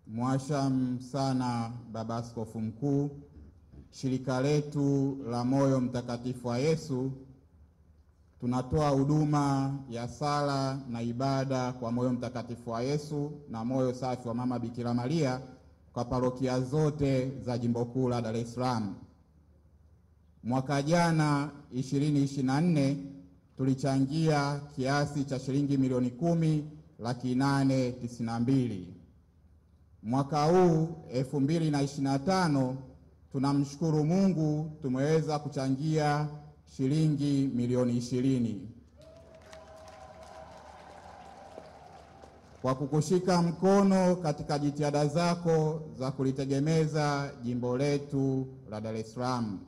Mwasham sana Baba Askofu Mkuu, shirika letu la Moyo Mtakatifu wa Yesu tunatoa huduma ya sala na ibada kwa Moyo Mtakatifu wa Yesu na Moyo Safi wa Mama Bikira Maria kwa parokia zote za Jimbo Kuu la Dar es Salaam. Mwaka jana 2024 tulichangia kiasi cha shilingi milioni 10,892,000. Mwaka huu 2025 tunamshukuru Mungu tumeweza kuchangia shilingi milioni 20. Kwa kukushika mkono katika jitihada zako za kulitegemeza jimbo letu la Dar es Salaam,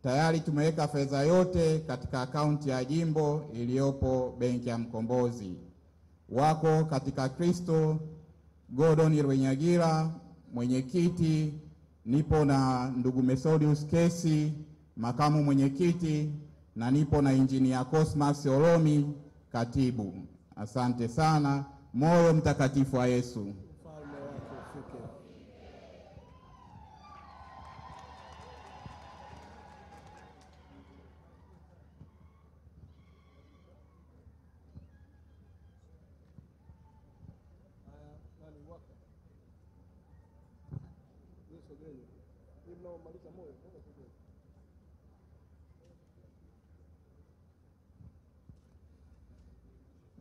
tayari tumeweka fedha yote katika akaunti ya jimbo iliyopo benki ya Mkombozi. Wako katika Kristo Gordon Rwenyagira, mwenyekiti, nipo na ndugu Mesodius Kesi, makamu mwenyekiti, na nipo na Injinia Cosmas Olomi, katibu. Asante sana. Moyo Mtakatifu wa Yesu.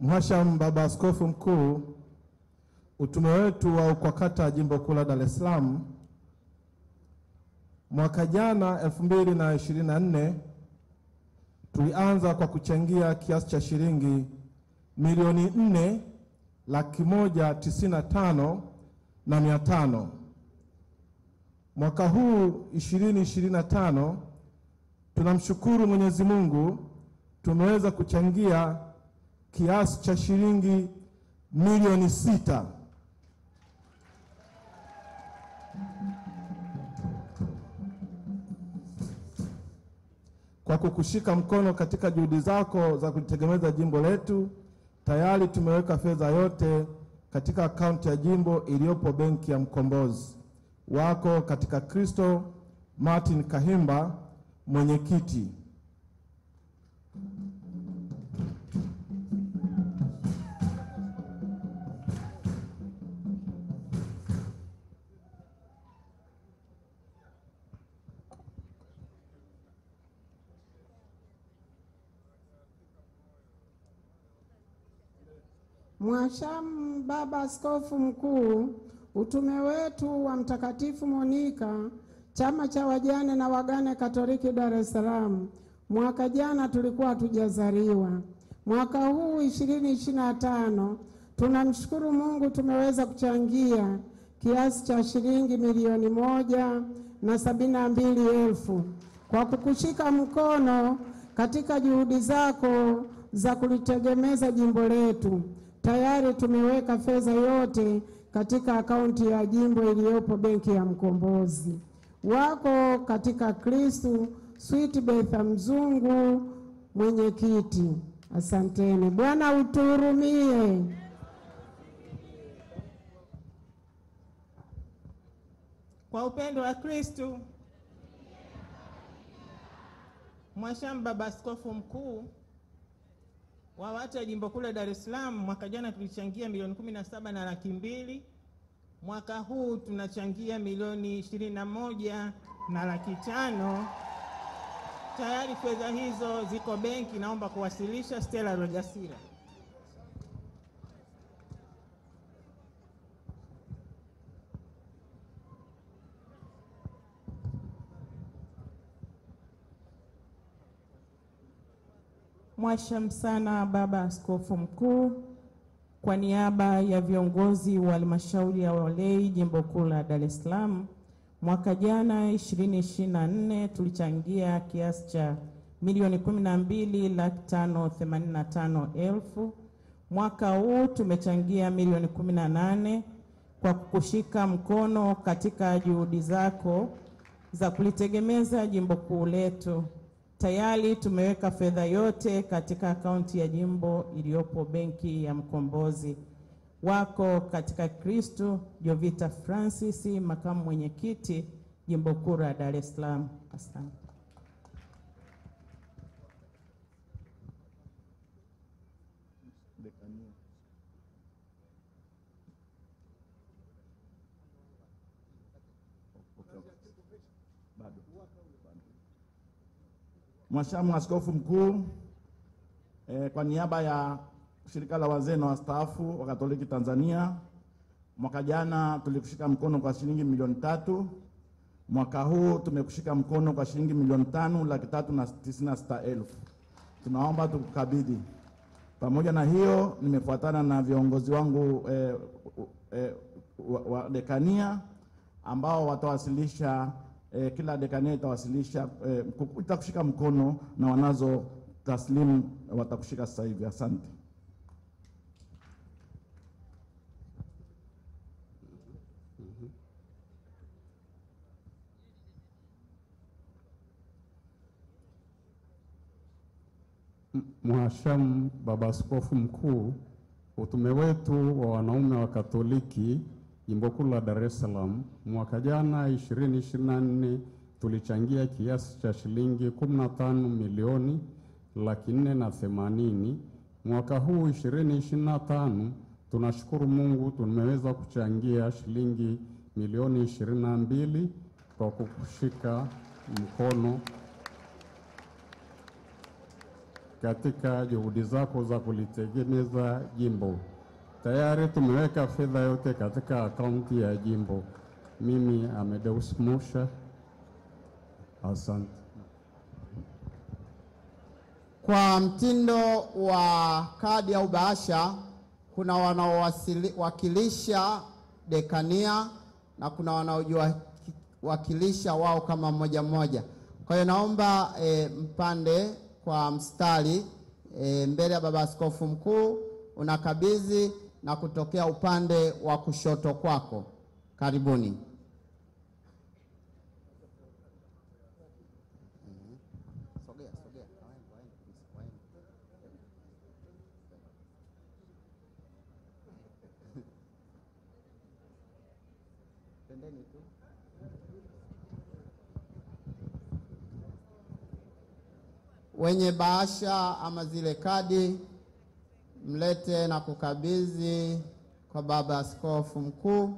Mwasham Baba Askofu Mkuu, utume wetu wa UKWAKATA Jimbo Kuu la Dar es Salaam mwaka jana 2024 tulianza kwa kuchangia kiasi cha shilingi milioni 4,195,500. Mwaka huu 2025 tunamshukuru Mwenyezi Mungu tumeweza kuchangia kiasi cha shilingi milioni 6. Kwa kukushika mkono katika juhudi zako za kulitegemeza jimbo letu, tayari tumeweka fedha yote katika akaunti ya jimbo iliyopo benki ya Mkombozi. Wako katika Kristo Martin Kahimba, mwenyekiti. Mwasham Baba Askofu Mkuu, utume wetu wa Mtakatifu Monika, chama cha wajane na wagane Katoliki Dar es Salaam, mwaka jana tulikuwa hatujazaliwa. Mwaka huu 2025 tunamshukuru Mungu tumeweza kuchangia kiasi cha shilingi milioni 1,072,000 kwa kukushika mkono katika juhudi zako za kulitegemeza jimbo letu. Tayari tumeweka fedha yote katika akaunti ya jimbo iliyopo benki ya Mkombozi. Wako katika Kristo Sweet Betha Mzungu, mwenyekiti. Asanteni. Bwana utuhurumie. Kwa upendo wa Kristo, Mwasham Baba Askofu Mkuu wa WATA Jimbo Kuu la Dar es Salaam, mwaka jana tulichangia milioni 17,200,000. Mwaka huu tunachangia milioni 21,500,000. Tayari fedha hizo ziko benki. Naomba kuwasilisha. Stella Rogasira. Mwasham sana Baba Askofu Mkuu, kwa niaba ya viongozi wa halmashauri ya walei Jimbo Kuu la Dar es Salaam, mwaka jana 2024 tulichangia kiasi cha milioni 12,585,000. Mwaka huu tumechangia milioni 18 kwa kukushika mkono katika juhudi zako za kulitegemeza jimbo kuu letu. Tayari tumeweka fedha yote katika akaunti ya jimbo iliyopo benki ya Mkombozi. Wako katika Kristo Jovita Francis, makamu mwenyekiti Jimbo Kuu la Dar es Salaam. Asante. Mhashamu Askofu Mkuu, kwa niaba ya shirika la wazee na wastaafu wa Katoliki Tanzania, mwaka jana tulikushika mkono kwa shilingi milioni 3. Mwaka huu tumekushika mkono kwa shilingi milioni 5,396,000. Tunaomba tukukabidhi. Pamoja na hiyo, nimefuatana na viongozi wangu wa dekania ambao watawasilisha, kila dekania itawasilisha, itakushika mkono na wanazo taslimu watakushika sasa hivi. Asante. Mhashamu Baba Askofu Mkuu, utume wetu wa wanaume wa Katoliki Jimbo Kuu la Dar es Salaam mwaka jana 2024 tulichangia kiasi cha shilingi 15,480,000. Mwaka huu 2025 tunashukuru Mungu tumeweza kuchangia shilingi milioni 22 kwa kukushika mkono katika juhudi zako za kulitegemeza jimbo. Tayari tumeweka fedha yote katika akaunti ya jimbo. Mimi Amedeus Musha, asante. Kwa mtindo wa kadi au bahasha, kuna wanaowakilisha dekania na kuna wanaojiwakilisha wao kama mmoja mmoja. Kwa hiyo naomba mpande kwa mstari mbele ya Baba Askofu Mkuu, unakabidhi na kutokea upande wa kushoto kwako. Karibuni. Wenye bahasha ama zile kadi mlete na kukabidhi kwa Baba Askofu Mkuu.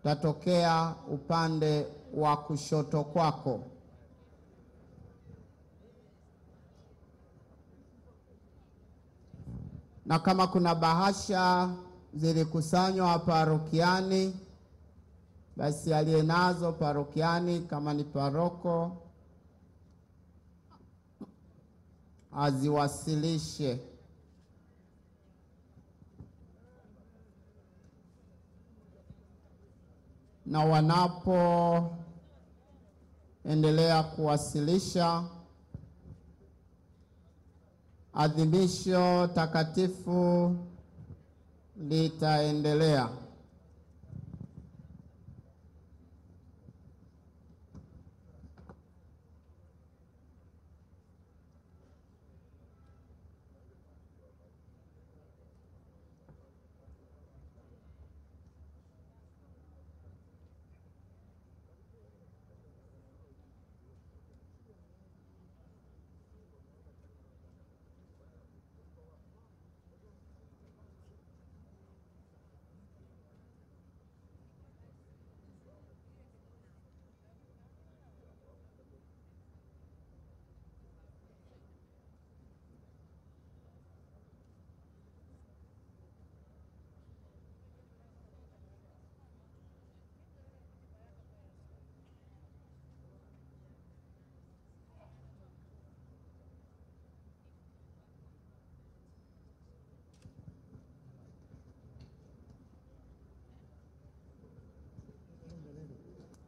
Tatokea upande wa kushoto kwako. Na kama kuna bahasha zilikusanywa parokiani, basi aliye nazo parokiani, kama ni paroko, aziwasilishe. Na wanapoendelea kuwasilisha, adhimisho takatifu litaendelea.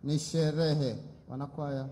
Ni sherehe. Wanakwaya.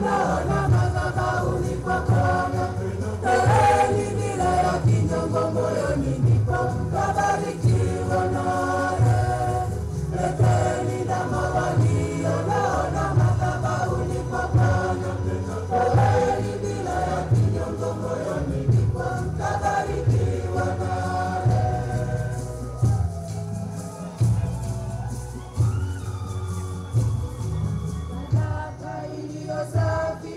naona madhabahuni pakona, taheni bila ya kinyongo moyoni ndipo tabarikiwa naye. Leteni ndama walio naona madhabahuni pakona, taheni bila ya kinyongo moyoni ndipo tabarikiwa naye. Sadaka iliyo safi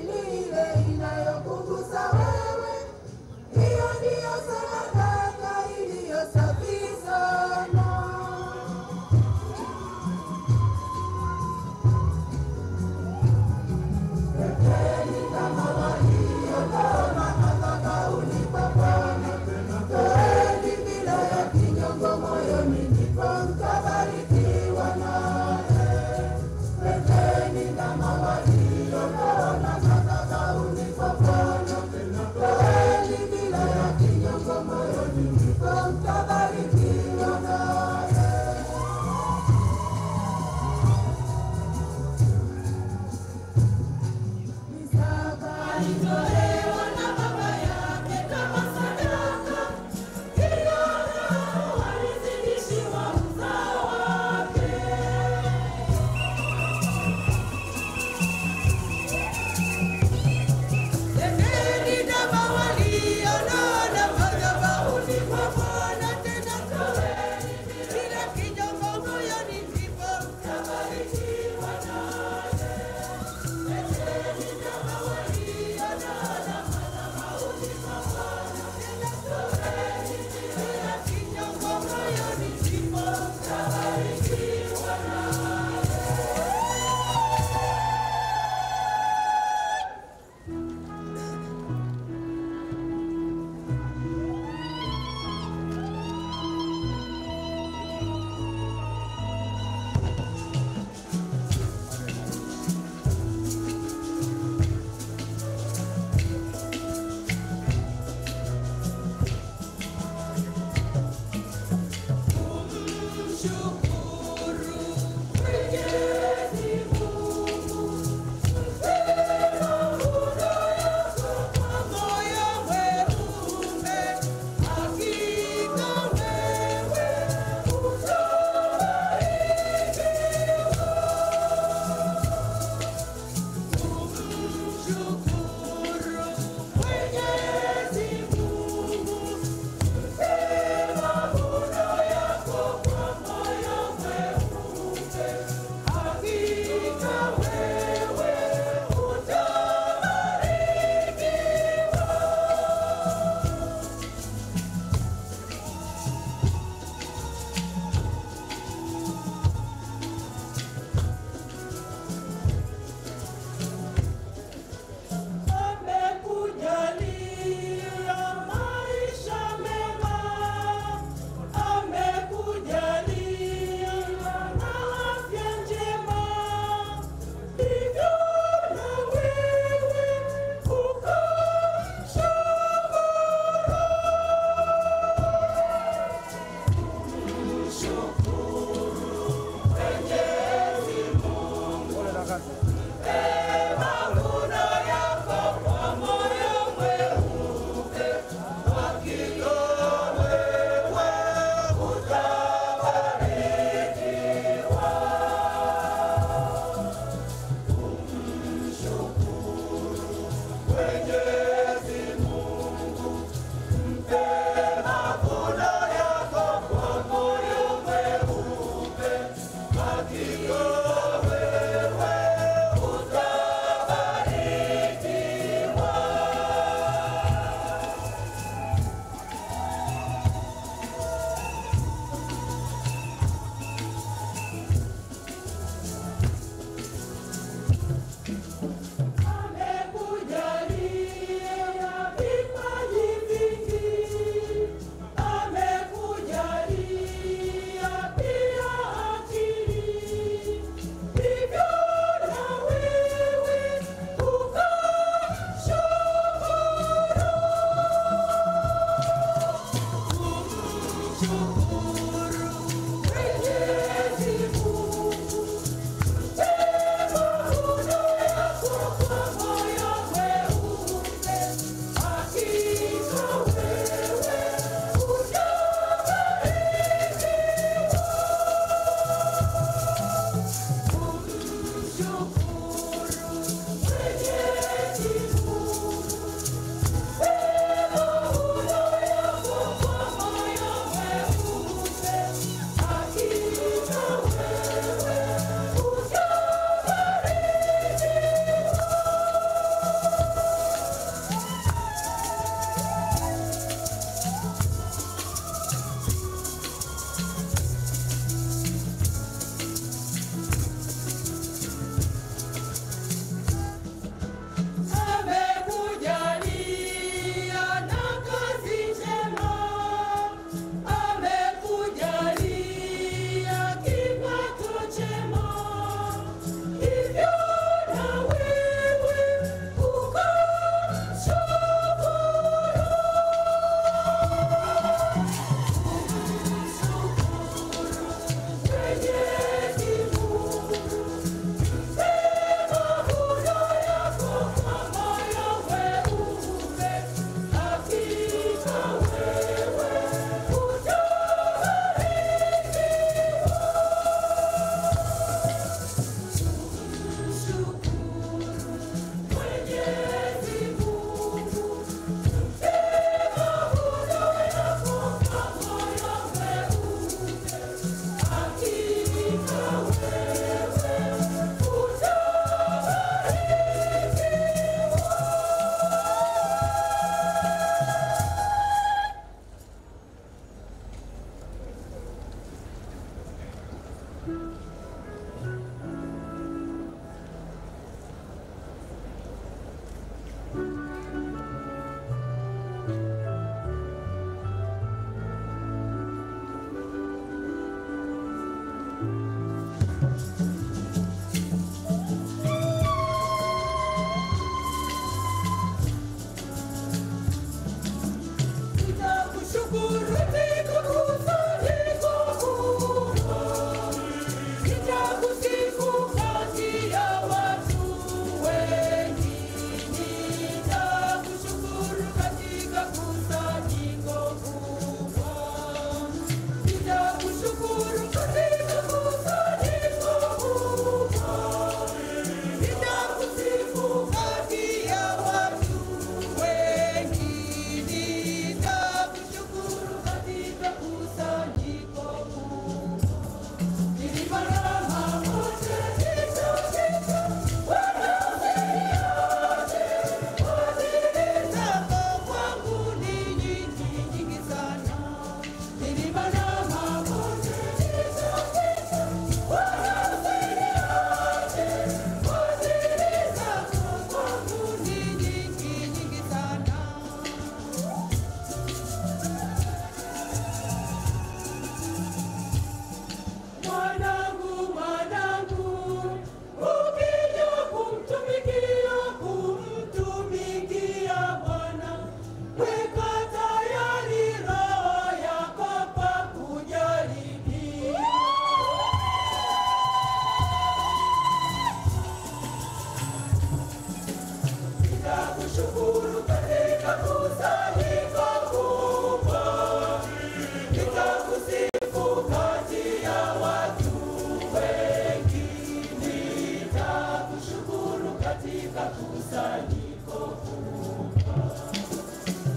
katika kusanyiko kubwa.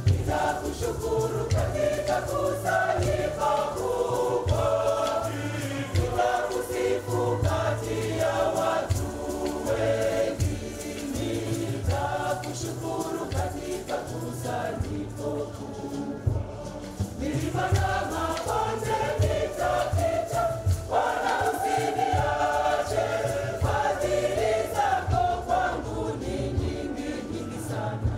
Nitakushukuru katika kusanyiko kubwa. Nitakusifu kati ya watu wengi. Nitakushukuru katika kusanyiko kubwa. Milima na mabonde nitapita, wala usiniache. Fadhili zako kwangu ni nyingi, nyingi sana.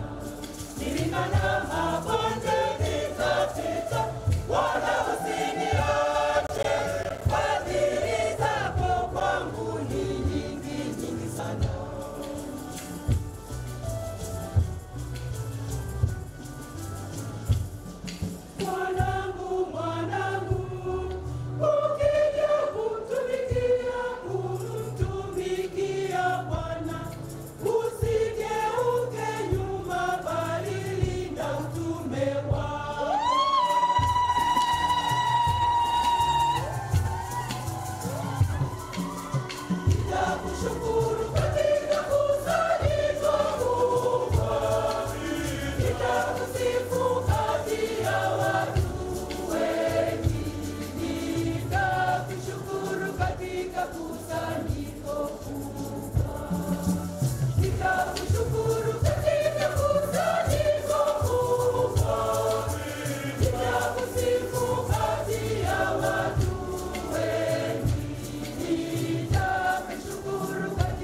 Milima na mabonde nitapita, wala usiniache. Fadhili zako kwangu ni nyingi, nyingi sana. Mwanangu, mwanangu, ukija kumtumikia, kumtumikia Bwana, usigeuke nyuma, bali linda utume wako. Nitakushukuru katika kusanyiko kubwa. Nitakusifu kati ya watu wengi. Nitakushukuru katika kusanyiko kubwa. Nitakushukuru katika kusanyiko kubwa. Nitakusifu kati ya watu wengi. Nitakushukuru katika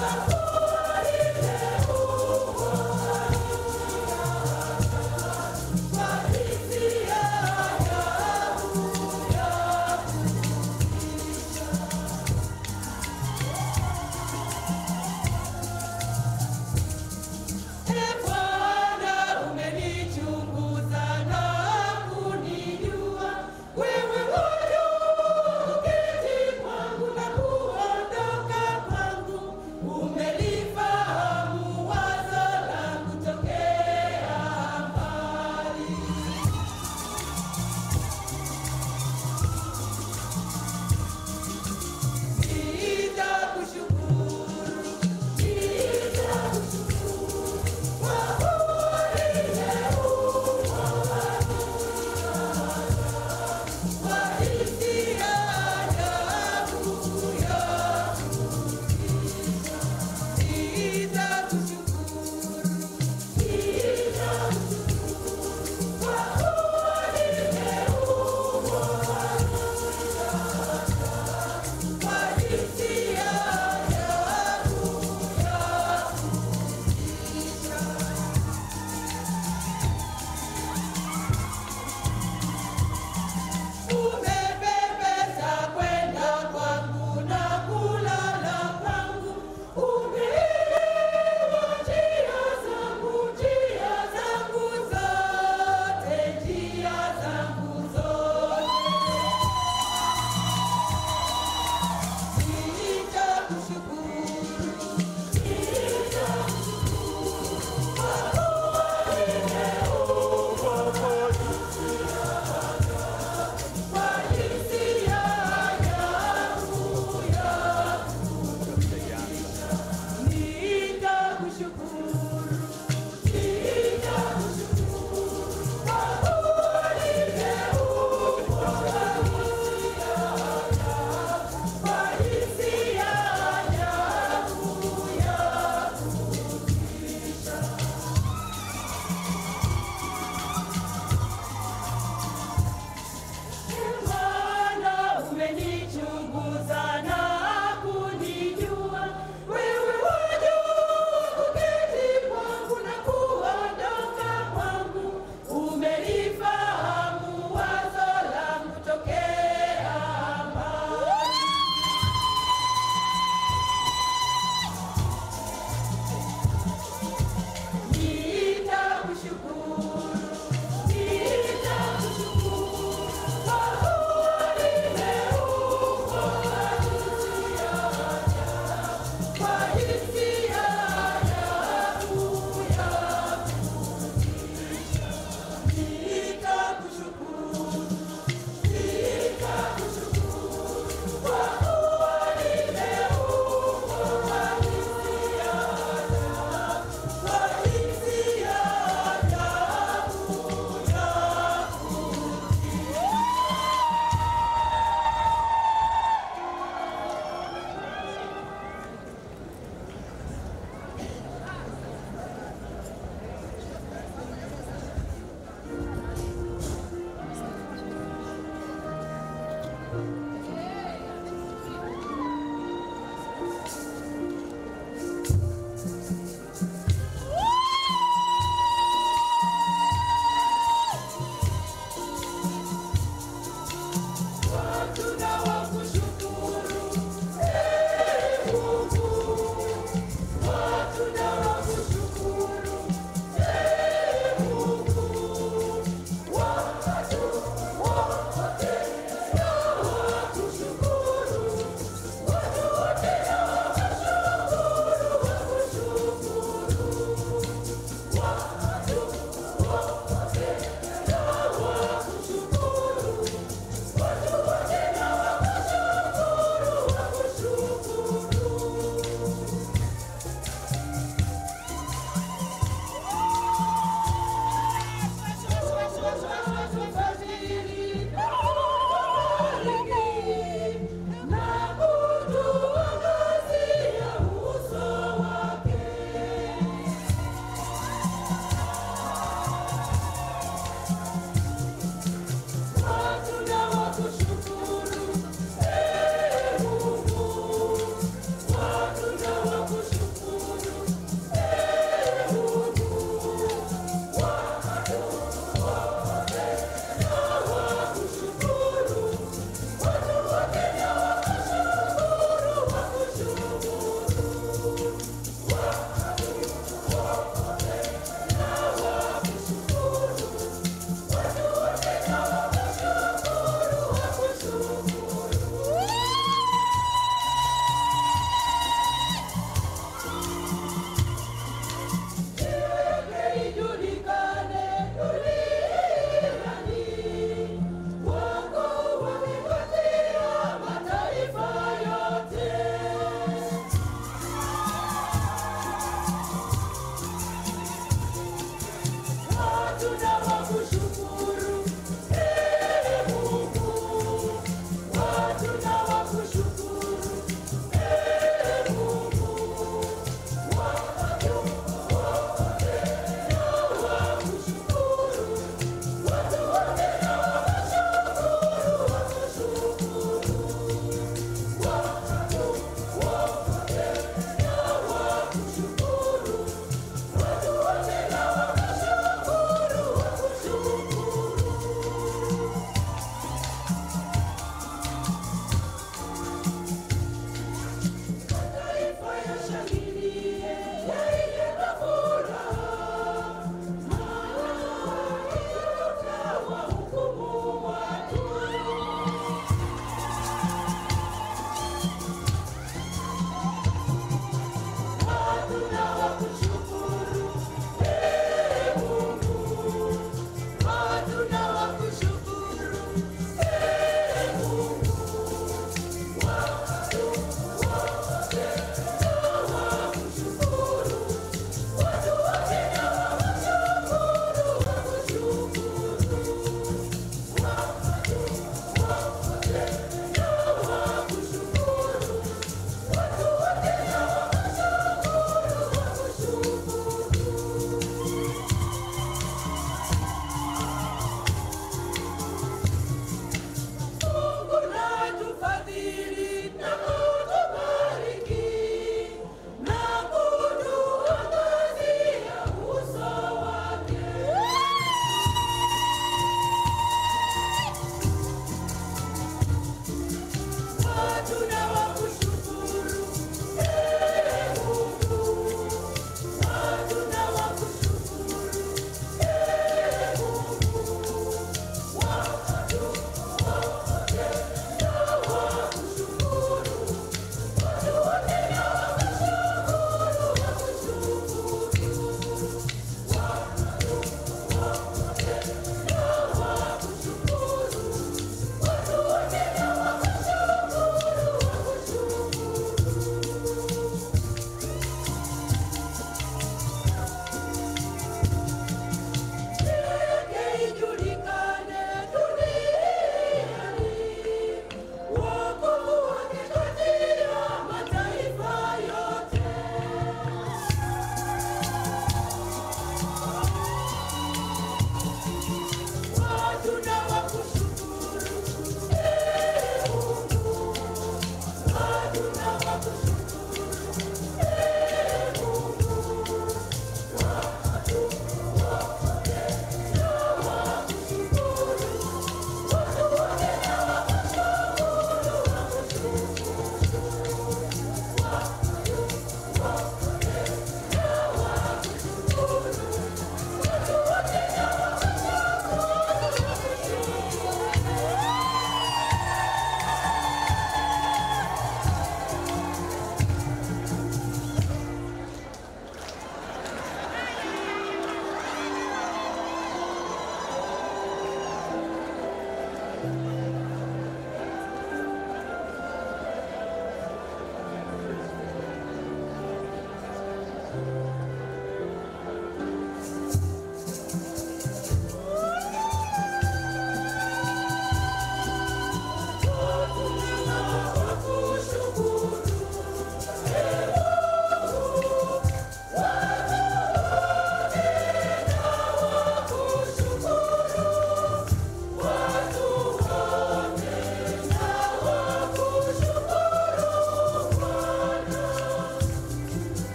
Mungu